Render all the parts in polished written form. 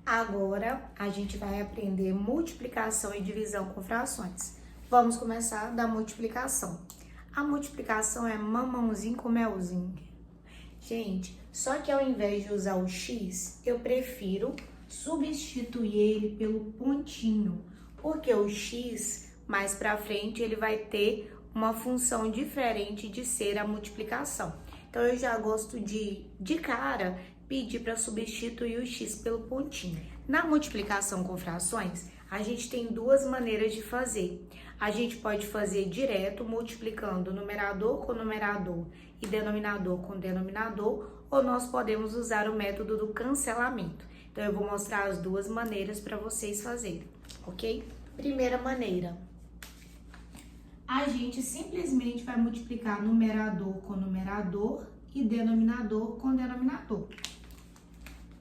Agora, a gente vai aprender multiplicação e divisão com frações. Vamos começar da multiplicação. A multiplicação é mamãozinho com melzinho. Gente, só que ao invés de usar o x, eu prefiro substituir ele pelo pontinho, porque o x, mais pra frente, ele vai ter uma função diferente de ser a multiplicação. Então, eu já gosto de cara, pedir para substituir o x pelo pontinho. Na multiplicação com frações, a gente tem duas maneiras de fazer. A gente pode fazer direto, multiplicando numerador com numerador e denominador com denominador, ou nós podemos usar o método do cancelamento. Então, eu vou mostrar as duas maneiras para vocês fazerem, ok? Primeira maneira. A gente simplesmente vai multiplicar numerador com numerador e denominador com denominador.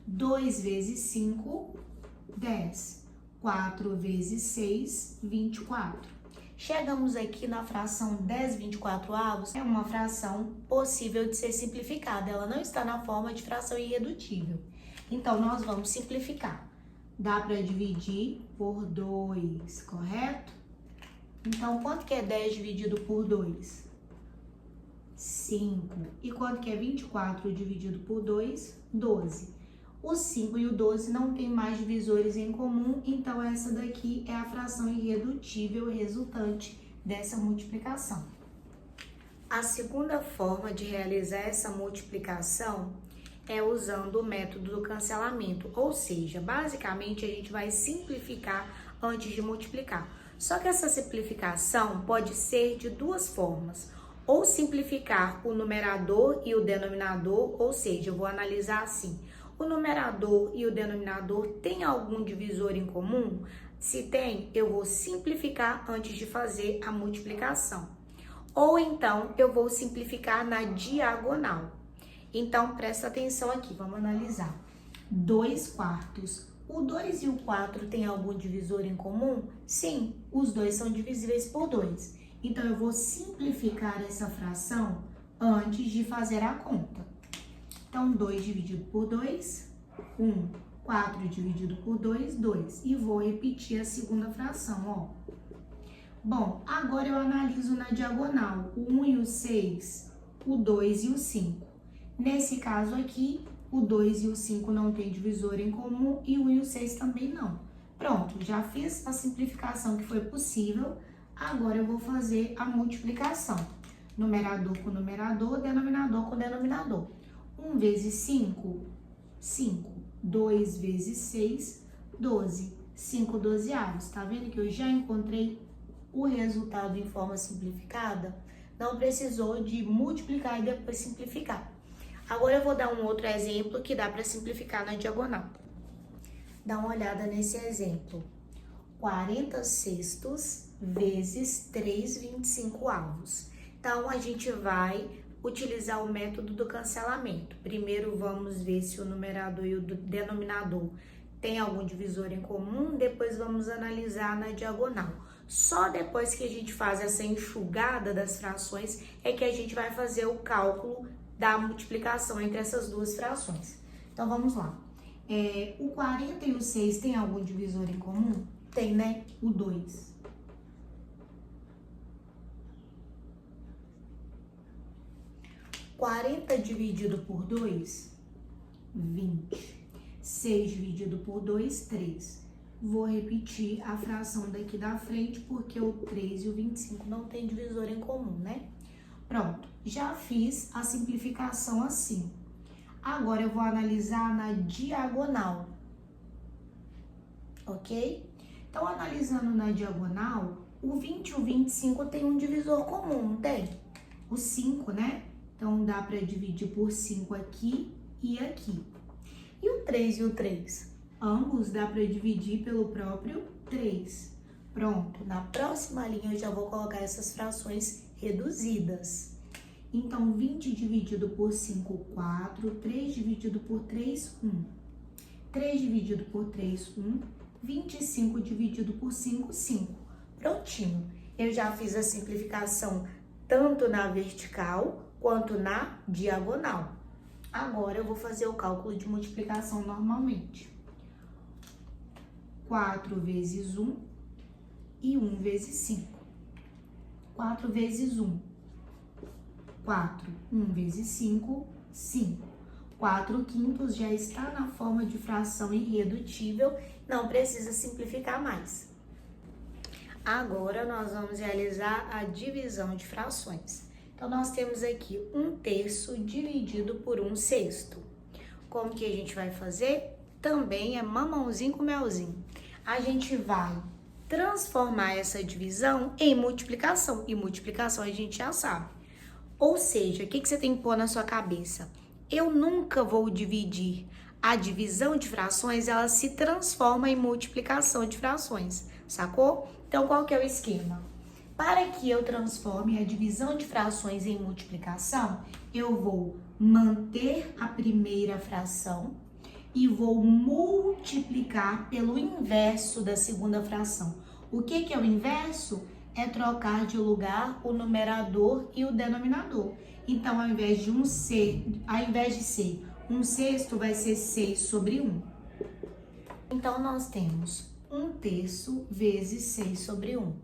2 vezes 5, 10. 4 vezes 6, 24. Chegamos aqui na fração 10/24avos. É uma fração possível de ser simplificada. Ela não está na forma de fração irredutível. Então, nós vamos simplificar. Dá para dividir por 2, correto? Então, quanto que é 10 dividido por 2? 5. E quanto que é 24 dividido por 2? 12. O 5 e o 12 não tem mais divisores em comum, então essa daqui é a fração irredutível resultante dessa multiplicação. A segunda forma de realizar essa multiplicação é usando o método do cancelamento, ou seja, basicamente a gente vai simplificar antes de multiplicar. Só que essa simplificação pode ser de duas formas. Ou simplificar o numerador e o denominador, ou seja, eu vou analisar assim. O numerador e o denominador têm algum divisor em comum? Se tem, eu vou simplificar antes de fazer a multiplicação. Ou então, eu vou simplificar na diagonal. Então, presta atenção aqui, vamos analisar. 2 quartos. O 2 e o 4 têm algum divisor em comum? Sim, os dois são divisíveis por 2. Então, eu vou simplificar essa fração antes de fazer a conta. Então, 2 dividido por 2, 1. 4 dividido por 2, 2. E vou repetir a segunda fração, ó. Bom, agora eu analiso na diagonal o 1 e o 6, o 2 e o 5. Nesse caso aqui, o 2 e o 5 não tem divisor em comum e o 1 e o 6 também não. Pronto, já fiz a simplificação que foi possível. Agora eu vou fazer a multiplicação. Numerador com numerador, denominador com denominador. 1 vezes 5, 5. 2 vezes 6, 12. 5 dozeavos. Tá vendo que eu já encontrei o resultado em forma simplificada? Não precisou de multiplicar e depois simplificar. Agora eu vou dar um outro exemplo que dá para simplificar na diagonal. Dá uma olhada nesse exemplo. 40 sextos vezes 3/25avos. Então, a gente vai utilizar o método do cancelamento. Primeiro, vamos ver se o numerador e o denominador têm algum divisor em comum. Depois, vamos analisar na diagonal. Só depois que a gente faz essa enxugada das frações é que a gente vai fazer o cálculo da multiplicação entre essas duas frações. Então, vamos lá. O 40 e o 6 têm algum divisor em comum? Tem, né? O 2. (40 dividido por 2, 20. 6 dividido por 2, 3. Vou repetir a fração daqui da frente, porque o 3 e o 25 não tem divisor em comum, né? Pronto, já fiz a simplificação assim. Agora, eu vou analisar na diagonal, ok? Então, analisando na diagonal, o 20 e o 25 tem um divisor comum, não tem? O 5, né? Então, dá para dividir por 5 aqui e aqui. E o 3 e o 3? Ambos dá para dividir pelo próprio 3. Pronto, na próxima linha eu já vou colocar essas frações reduzidas. Então, 20 dividido por 5, 4. 3 dividido por 3, 1. 3 dividido por 3, 1. 25 dividido por 5, 5. Prontinho. Eu já fiz a simplificação tanto na vertical quanto na diagonal. Agora, eu vou fazer o cálculo de multiplicação normalmente. 4 vezes 1 e 1 vezes 5. 4 vezes 1, 4. 1 vezes 5, 5. 4 quintos já está na forma de fração irredutível, não precisa simplificar mais. Agora, nós vamos realizar a divisão de frações. Então, nós temos aqui 1/3 dividido por 1/6. Como que a gente vai fazer? Também é mamãozinho com melzinho. A gente vai transformar essa divisão em multiplicação. E multiplicação a gente já sabe. Ou seja, o que você tem que pôr na sua cabeça? Eu nunca vou dividir. A divisão de frações, ela se transforma em multiplicação de frações, sacou? Então, qual que é o esquema? Para que eu transforme a divisão de frações em multiplicação, eu vou manter a primeira fração e vou multiplicar pelo inverso da segunda fração. O que é o inverso? É trocar de lugar o numerador e o denominador. Então, ao invés de ser 1/6, vai ser 6 sobre 1. Então, nós temos 1/3 vezes 6 sobre 1.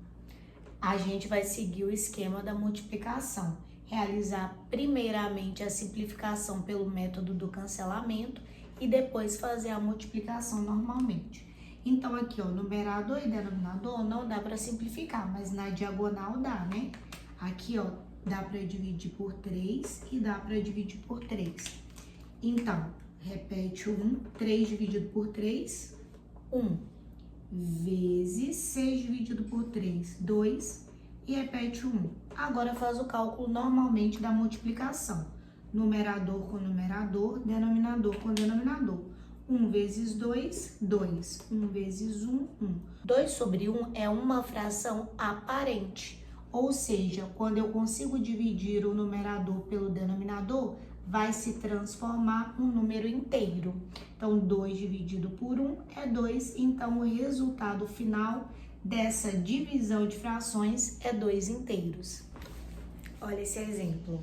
A gente vai seguir o esquema da multiplicação. Realizar primeiramente a simplificação pelo método do cancelamento e depois fazer a multiplicação normalmente. Então, aqui, ó, numerador e denominador não dá para simplificar, mas na diagonal dá, né? Aqui, ó, dá para dividir por 3 e dá para dividir por 3. Então, repete o 1, 3 dividido por 3, 1, vezes 6 dividido por 3, 2, e repete o 1. Agora, faz o cálculo normalmente da multiplicação. Numerador com numerador, denominador com denominador. 1 vezes 2, 2. 1 vezes 1, 1. 2 sobre 1 é uma fração aparente. Ou seja, quando eu consigo dividir o numerador pelo denominador, vai se transformar um número inteiro. Então, 2 dividido por 1 é 2. Então, o resultado final dessa divisão de frações é 2 inteiros. Olha esse exemplo.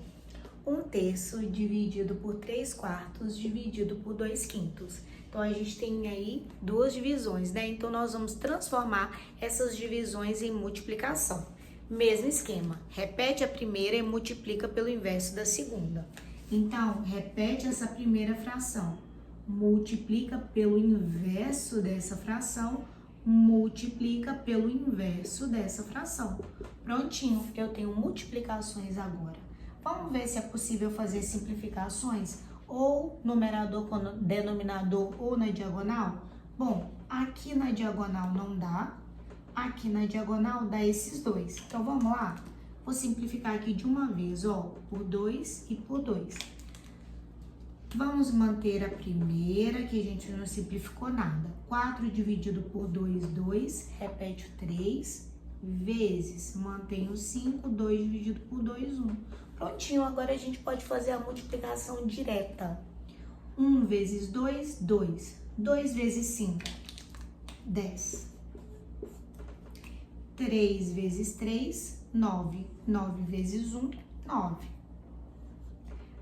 1/3 dividido por 3/4 dividido por 2/5. Então, a gente tem aí duas divisões, né? Então, nós vamos transformar essas divisões em multiplicação. Mesmo esquema, repete a primeira e multiplica pelo inverso da segunda. Então, repete essa primeira fração, multiplica pelo inverso dessa fração, multiplica pelo inverso dessa fração. Prontinho, eu tenho multiplicações agora. Vamos ver se é possível fazer simplificações ou numerador com denominador ou na diagonal? Bom, aqui na diagonal não dá. Aqui na diagonal dá esses dois. Então, vamos lá? Vou simplificar aqui de uma vez, ó, por 2 e por 2. Vamos manter a primeira, que a gente não simplificou nada. 4 dividido por 2, 2. Repete o 3, vezes, mantém o 5, 2 dividido por 2, 1. Prontinho, agora a gente pode fazer a multiplicação direta. 1 vezes 2, 2. 2 vezes 5, 10. 3 vezes 3, 9. 9 vezes 1, 9.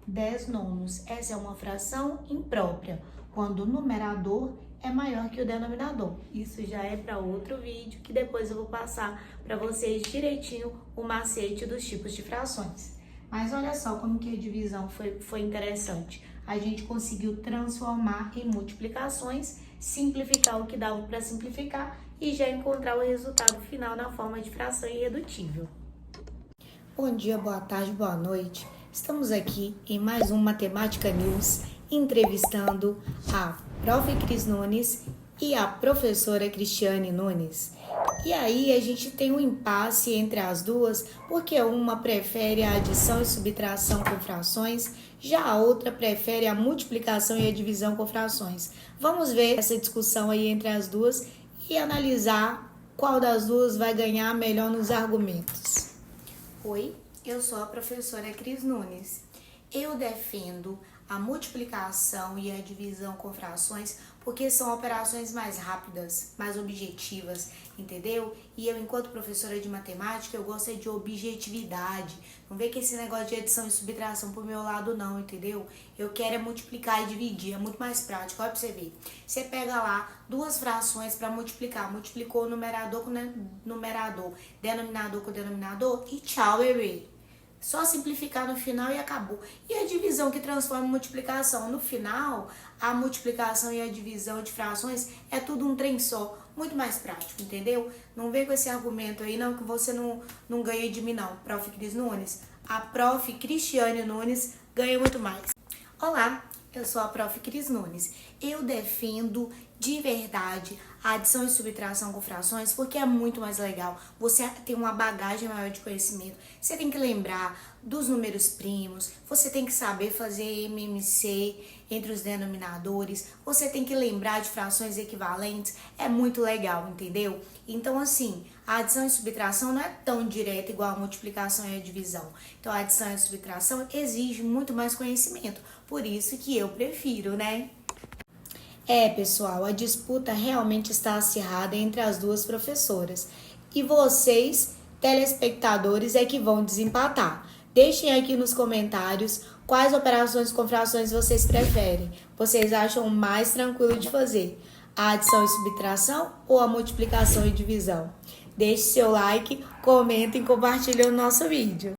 10 nonos. Essa é uma fração imprópria, quando o numerador é maior que o denominador. Isso já é para outro vídeo, que depois eu vou passar para vocês direitinho o macete dos tipos de frações. Mas olha só como que a divisão foi interessante. A gente conseguiu transformar em multiplicações, simplificar o que dava para simplificar e já encontrar o resultado final na forma de fração irredutível. Bom dia, boa tarde, boa noite. Estamos aqui em mais um Matemática News, entrevistando a Prof. Cris Nunes e a professora Cristiane Nunes. E aí a gente tem um impasse entre as duas, porque uma prefere a adição e subtração com frações, já a outra prefere a multiplicação e a divisão com frações. Vamos ver essa discussão aí entre as duas e analisar qual das duas vai ganhar melhor nos argumentos. Oi, eu sou a professora Cris Nunes. Eu defendo a multiplicação e a divisão com frações porque são operações mais rápidas, mais objetivas, entendeu? E eu, enquanto professora de matemática, eu gosto de objetividade. Não vê que esse negócio de adição e subtração pro meu lado não, entendeu? Eu quero é multiplicar e dividir, é muito mais prático. Olha pra você ver. Você pega lá duas frações para multiplicar, multiplicou o numerador com numerador, denominador com denominador e tchau, bebê. Só simplificar no final e acabou. E a divisão que transforma em multiplicação? No final, a multiplicação e a divisão de frações é tudo um trem só. Muito mais prático, entendeu? Não vem com esse argumento aí, não, que você não ganha de mim, não, prof. Cris Nunes. A prof. Cristiane Nunes ganha muito mais. Olá, eu sou a prof. Cris Nunes. Eu defendo de verdade a adição e subtração com frações porque é muito mais legal. Você tem uma bagagem maior de conhecimento. Você tem que lembrar dos números primos, você tem que saber fazer MMC entre os denominadores, você tem que lembrar de frações equivalentes. É muito legal, entendeu? Então, assim, a adição e subtração não é tão direta igual a multiplicação e a divisão. Então, a adição e a subtração exige muito mais conhecimento. Por isso que eu prefiro, né? Pessoal, a disputa realmente está acirrada entre as duas professoras. E vocês, telespectadores, é que vão desempatar. Deixem aqui nos comentários quais operações com frações vocês preferem. Vocês acham mais tranquilo de fazer? A adição e subtração ou a multiplicação e divisão? Deixe seu like, comentem e compartilhem o nosso vídeo.